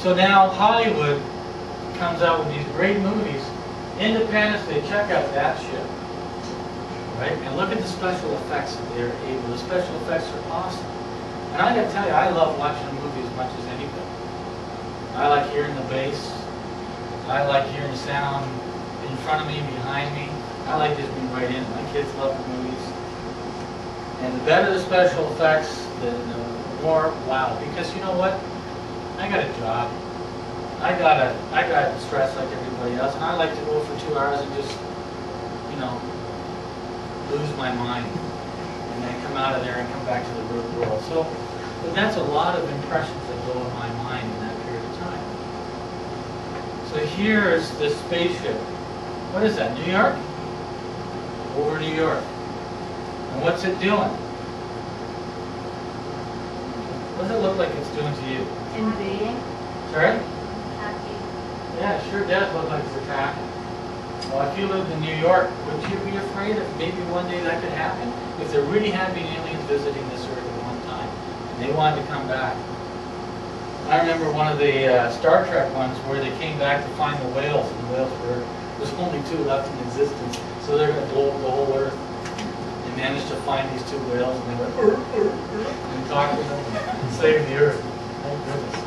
So now Hollywood comes out with these great movies. Independence Day, check out that shit. Right? And look at the special effects that they're able. The special effects are awesome. And I gotta tell you, I love watching a movie as much as anybody. I like hearing the bass. I like hearing the sound in front of me, behind me. I like just being right in. My kids love the movies. And the better the special effects, the more wow. Because you know what? I got a job. I got stress like everybody else, and I like to go for 2 hours and just, you know, lose my mind, and then come out of there and come back to the real world. So, but that's a lot of impressions that go in my mind in that period of time. So here's the spaceship. What is that? New York? Over New York. And what's it doing? What does it look like it's doing to you? Invading. Sorry? Attacking. Yeah, it sure does look like it's attacking. Well, if you lived in New York, would you be afraid if maybe one day that could happen? If there really had been aliens visiting this Earth at one time, and they wanted to come back. I remember one of the Star Trek ones where they came back to find the whales, and the whales there's only 2 left in existence, so they're going to blow up the whole Earth. They managed to find these 2 whales, and they went, and talked to them and saved the Earth. Thank goodness.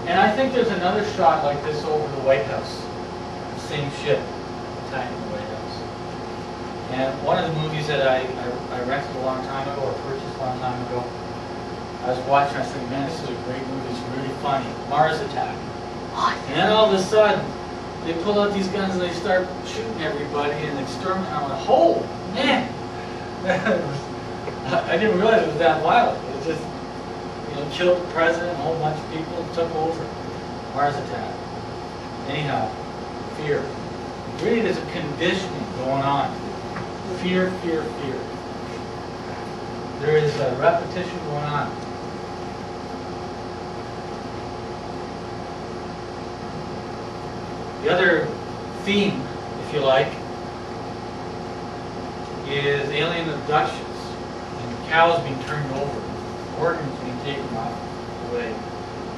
And I think there's another shot like this over the White House. The same ship attacking the White House. And one of the movies that I rented a long time ago, or purchased a long time ago, I was watching, I said, man, this is a great movie, it's really funny. Mars Attack. And then all of a sudden, they pull out these guns and they start shooting everybody and exterminating. I went, oh, man! I didn't realize it was that violent. It was just, you know, killed the president, a whole bunch of people, and took over. Mars Attack. Anyhow, fear. Really, there's a conditioning going on. Fear, fear, fear. There is a repetition going on. The other theme, if you like, is alien abductions and cows being turned over, organs being taken away,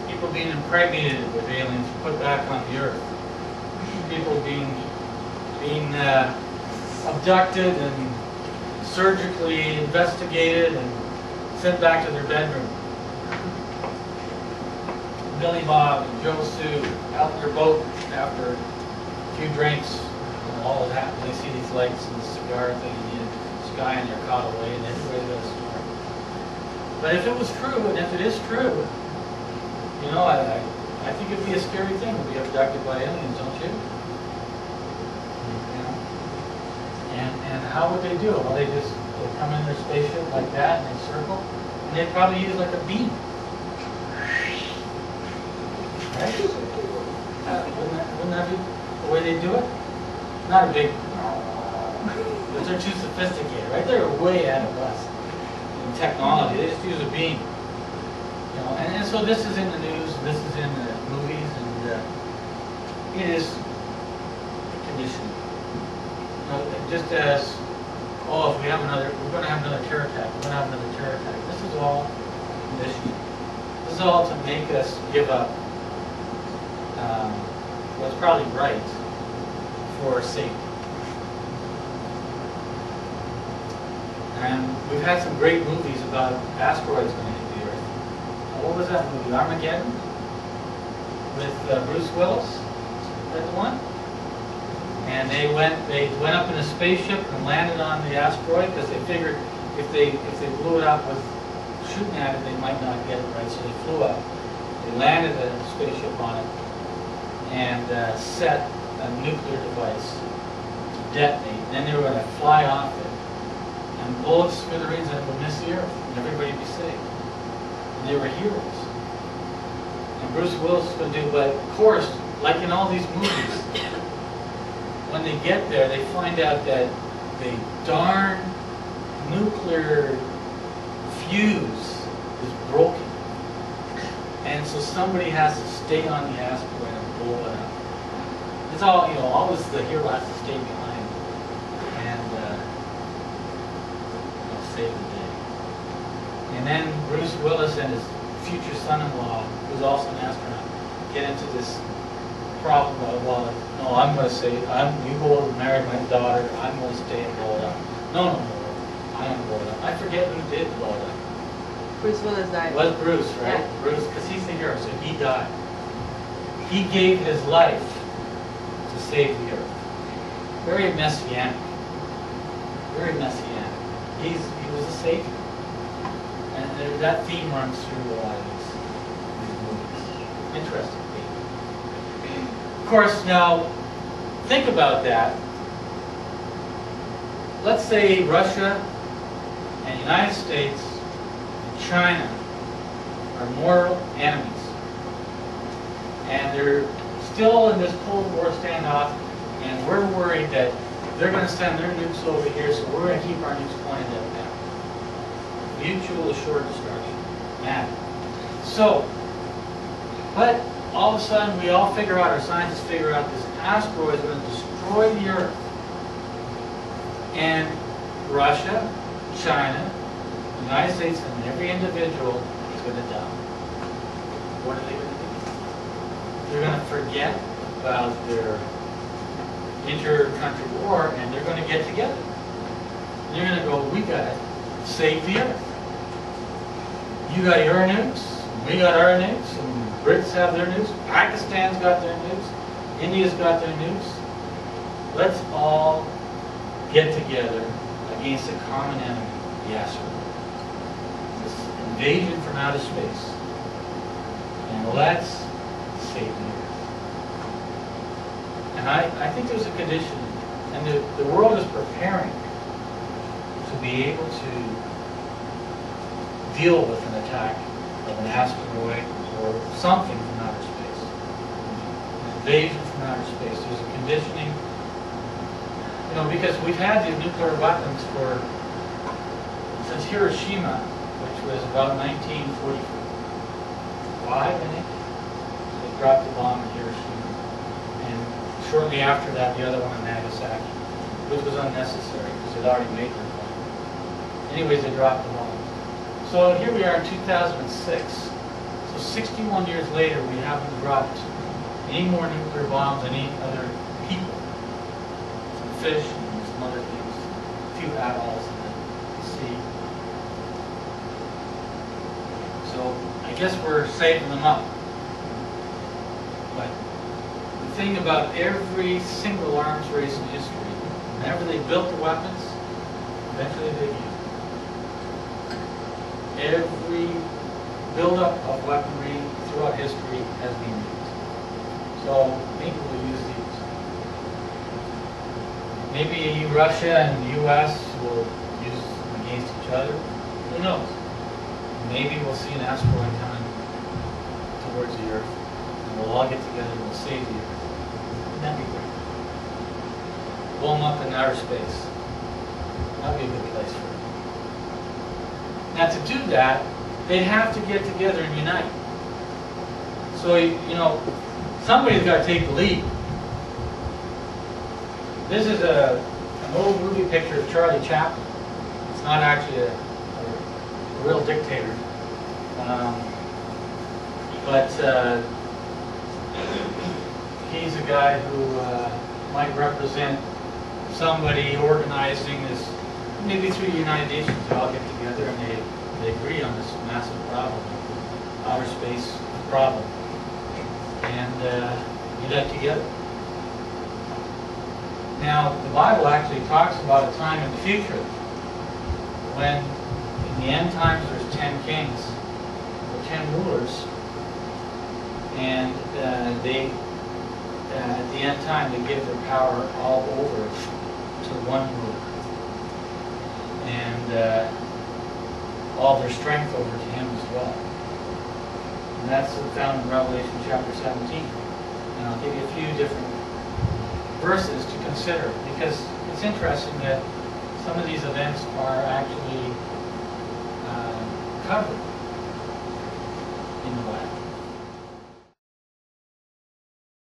people being impregnated with aliens put back on the Earth, people being abducted and surgically investigated and sent back to their bedroom. Billy Bob and Joe Sue out in their boat after a few drinks, and all of that. They see these lights and the cigar thing in the sky, and they're caught away, and everybody got a story. But if it was true, and if it is true, you know, I think it'd be a scary thing to be abducted by aliens, don't you? And how would they do it? Well, they come in their spaceship like that, and they circle, and they'd probably use like a beam. Right? Wouldn't that be the way they do it? Not a big, but they're too sophisticated, right? They're way out of us in technology. They just use a beam. You know, and so this is in the news, this is in the movies, and it is conditioning. You know, just as, oh, if we have we're going to have another terror attack, we're going to have another terror attack. This is all conditioning. This is all to make us give up what's probably right for safety. And we've had some great movies about asteroids going to hit the Earth. What was that movie? Armageddon? With Bruce Willis? Is that the one? And they went up in a spaceship and landed on the asteroid because they figured if they blew it up with shooting at it, they might not get it right. So they flew up. They landed a spaceship on it and set a nuclear device to detonate. And then they were going to fly off it. And bullets, smithereens, and it would miss the Earth, and everybody would be safe. And they were heroes. And Bruce Willis was going to do, but of course, like in all these movies, when they get there, they find out that the darn nuclear fuse is broken. And so somebody has to stay on the asteroid and blow it up. It's all, you know, always the hero has to stay behind and save the day. And then Bruce Willis and his future son-in-law, who's also an astronaut, get into this problem of, well, no, I'm going to say, you go and marry my daughter, I'm going to stay and blow it up. No, I'm going to blow it up. I forget who did blow it up. Bruce Willis died. It was Bruce, right? Yeah. Bruce, because he's the hero, so he died. He gave his life to save the earth. Very messianic. Very messianic. He was a savior. And that theme runs through a lot of these movies. Interesting theme. Of course, now, think about that. Let's say Russia and the United States and China are mortal enemies. And they're still in this Cold War standoff, and we're worried that they're going to send their nukes over here, so we're going to keep our nukes pointed at them. Mutual assured destruction. Mad. So, but all of a sudden we all figure out, our scientists figure out, this asteroid is going to destroy the Earth. And Russia, China, the United States, and every individual is going to die. What are they going to do? They're going to forget about their inter-country war, and they're going to get together. And they're going to go, we got to save the Earth. You got your nukes, we got our nukes, and Brits have their nukes, Pakistan's got their nukes, India's got their nukes. Let's all get together against a common enemy, the asteroid. This invasion from outer space. And let's save the Earth. And I think there's a condition, and the world is preparing to be able to deal with an attack of an asteroid or something from outer space. An invasion from outer space. There's a conditioning, you know, because we've had these nuclear weapons since Hiroshima, which was about 1945, I think. They dropped the bomb in Hiroshima. And shortly after that, the other one in Nagasaki, which was unnecessary because they'd already made their bomb. Anyways, they dropped the bomb. So here we are in 2006. So 61 years later, we haven't dropped any more nuclear bombs than any other people. Some fish and some other things, a few atolls in the sea. So I guess we're saving them up. But the thing about every single arms race in history, whenever they built the weapons, eventually they used them. Every buildup of weaponry throughout history has been used. So maybe we'll use these. Maybe Russia and the U.S. will use them against each other. Who knows? Maybe we'll see an asteroid coming towards the Earth, and we'll all get together and we'll save the Earth. Wouldn't that be great? Blow them up in outer space. That'd be a good place for it. Now to do that, they have to get together and unite. So, you know, somebody's got to take the lead. This is an old movie picture of Charlie Chaplin. It's not actually a real dictator. But he's a guy who might represent somebody organizing this. Maybe through the United Nations, they all get together and they agree on this massive problem, outer space problem, and unite together. Now, the Bible actually talks about a time in the future when, in the end times, there's 10 kings, or 10 rulers, and they, at the end time, they give their power all over to one ruler. And all their strength over to him as well. And that's found in Revelation chapter 17. And I'll give you a few different verses to consider, because it's interesting that some of these events are actually covered in the Bible.